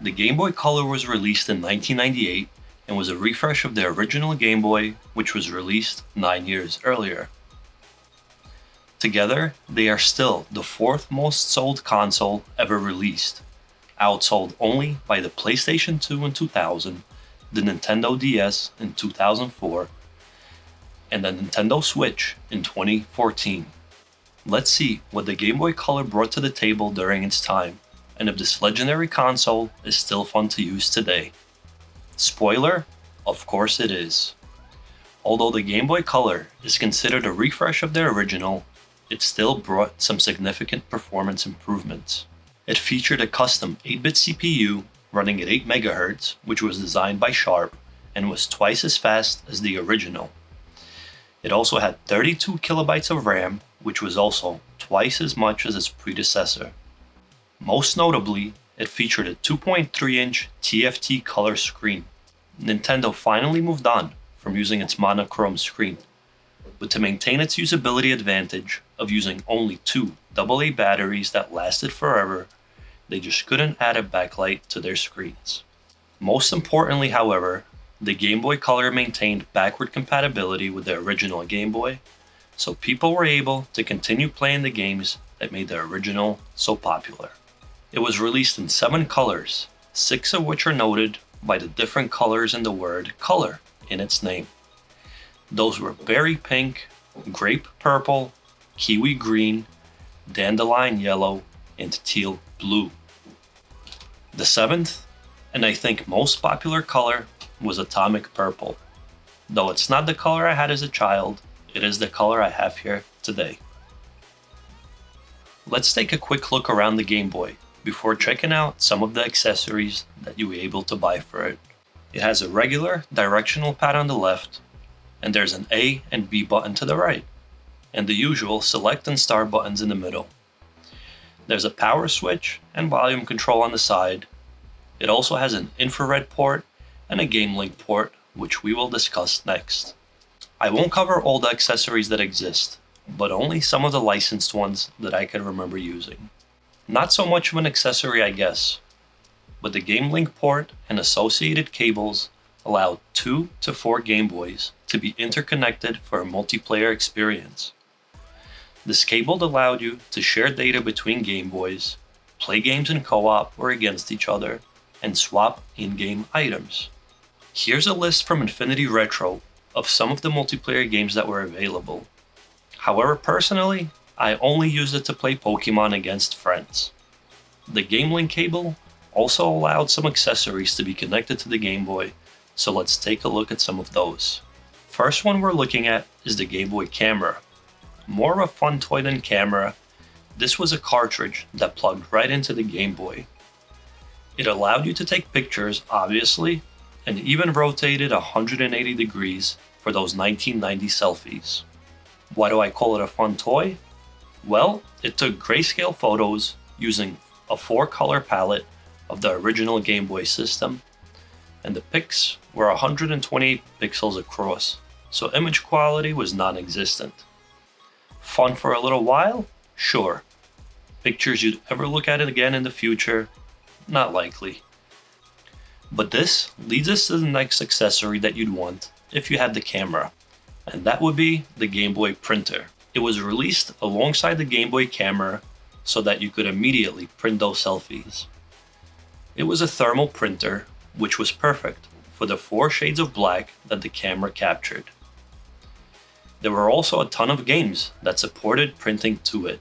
The Game Boy Color was released in 1998 and was a refresh of the original Game Boy, which was released 9 years earlier. Together, they are still the fourth most sold console ever released, outsold only by the PlayStation 2 in 2000, the Nintendo DS in 2004, and the Nintendo Switch in 2014. Let's see what the Game Boy Color brought to the table during its time, and if this legendary console is still fun to use today. Spoiler, of course it is. Although the Game Boy Color is considered a refresh of the original, it still brought some significant performance improvements. It featured a custom 8-bit CPU running at 8 MHz, which was designed by Sharp and was twice as fast as the original. It also had 32 kilobytes of RAM, which was also twice as much as its predecessor. Most notably, it featured a 2.3-inch TFT color screen. Nintendo finally moved on from using its monochrome screen, but to maintain its usability advantage of using only 2 AA batteries that lasted forever, they just couldn't add a backlight to their screens. Most importantly, however, the Game Boy Color maintained backward compatibility with the original Game Boy, so people were able to continue playing the games that made the original so popular. It was released in 7 colors, 6 of which are noted by the different colors in the word color in its name. Those were berry pink, grape purple, kiwi green, dandelion yellow, and teal blue. The 7th, and I think most popular color, was atomic purple. Though it's not the color I had as a child, it is the color I have here today. Let's take a quick look around the Game Boy before checking out some of the accessories that you were able to buy for it. It has a regular directional pad on the left, and there's an A and B button to the right, and the usual select and start buttons in the middle. There's a power switch and volume control on the side. It also has an infrared port and a Game Link port, which we will discuss next. I won't cover all the accessories that exist, but only some of the licensed ones that I can remember using. Not so much of an accessory, I guess, but the Game Link port and associated cables allowed 2 to 4 Game Boys to be interconnected for a multiplayer experience. This cable allowed you to share data between Game Boys, play games in co-op or against each other, and swap in-game items. Here's a list from Infinity Retro of some of the multiplayer games that were available. However, personally, I only used it to play Pokemon against friends. The Game Link cable also allowed some accessories to be connected to the Game Boy, so let's take a look at some of those. First one we're looking at is the Game Boy Camera. More of a fun toy than camera, this was a cartridge that plugged right into the Game Boy. It allowed you to take pictures, obviously, and even rotated 180 degrees for those 1990 selfies. Why do I call it a fun toy? Well, it took grayscale photos using a 4-color palette of the original Game Boy system, and the pics were 128 pixels across, so image quality was non-existent. Fun for a little while? Sure. Pictures you'd ever look at it again in the future? Not likely. But this leads us to the next accessory that you'd want if you had the camera, and that would be the Game Boy printer. It was released alongside the Game Boy camera so that you could immediately print those selfies. It was a thermal printer, which was perfect for the 4 shades of black that the camera captured. There were also a ton of games that supported printing to it.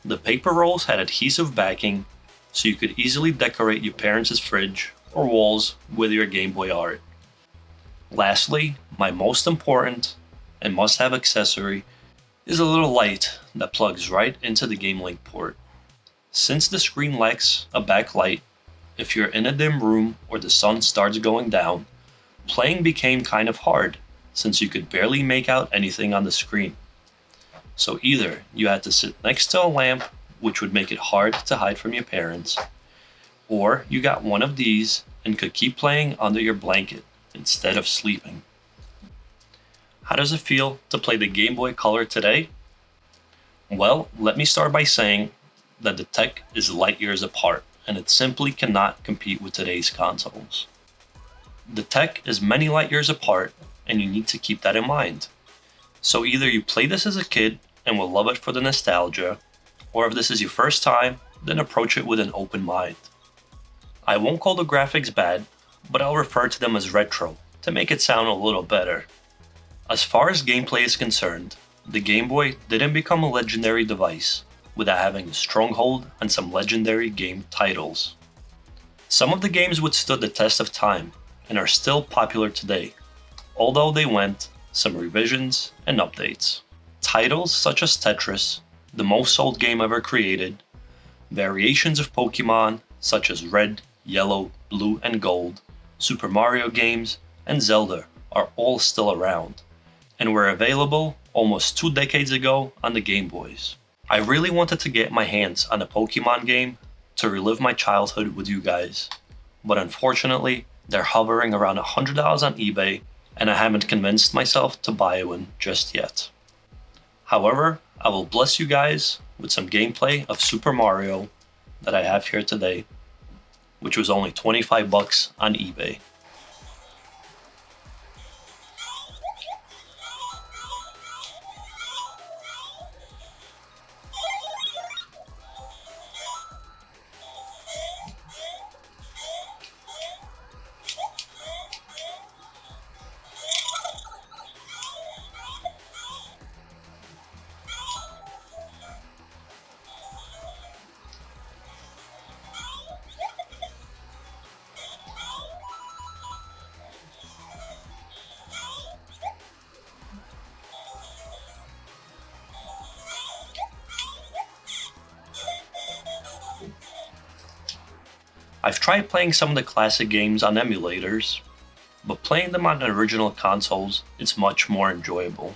The paper rolls had adhesive backing, so you could easily decorate your parents' fridge or walls with your Game Boy art. Lastly, my most important and must-have accessory is a little light that plugs right into the Game Link port. Since the screen lacks a backlight, if you're in a dim room or the sun starts going down, playing became kind of hard since you could barely make out anything on the screen. So either you had to sit next to a lamp, which would make it hard to hide from your parents, or you got one of these and could keep playing under your blanket instead of sleeping. How does it feel to play the Game Boy Color today? Well, let me start by saying that the tech is light years apart, and it simply cannot compete with today's consoles. The tech is many light years apart, and you need to keep that in mind. So either you play this as a kid and will love it for the nostalgia, or if this is your first time, then approach it with an open mind. I won't call the graphics bad, but I'll refer to them as retro to make it sound a little better. As far as gameplay is concerned, the Game Boy didn't become a legendary device without having a stronghold on some legendary game titles. Some of the games withstood the test of time and are still popular today, although they went some revisions and updates. Titles such as Tetris, the most sold game ever created, variations of Pokemon such as Red, Yellow, Blue, and Gold, Super Mario games, and Zelda are all still around, and were available almost 2 decades ago on the Game Boys. I really wanted to get my hands on a Pokemon game to relive my childhood with you guys, but unfortunately, they're hovering around $100 on eBay, and I haven't convinced myself to buy one just yet. However, I will bless you guys with some gameplay of Super Mario that I have here today, which was only $25 on eBay. I've tried playing some of the classic games on emulators, but playing them on the original consoles is much more enjoyable.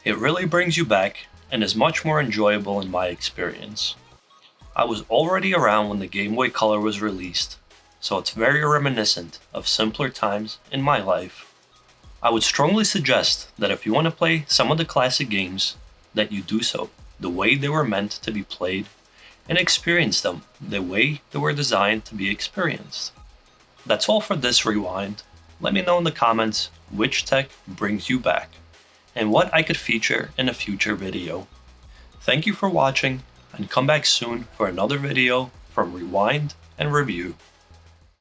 It really brings you back and is much more enjoyable in my experience. I was already around when the Game Boy Color was released, so it's very reminiscent of simpler times in my life. I would strongly suggest that if you want to play some of the classic games, that you do so the way they were meant to be played and experience them the way they were designed to be experienced. That's all for this rewind. Let me know in the comments which tech brings you back, and what I could feature in a future video. Thank you for watching, and come back soon for another video from Rewind and Review.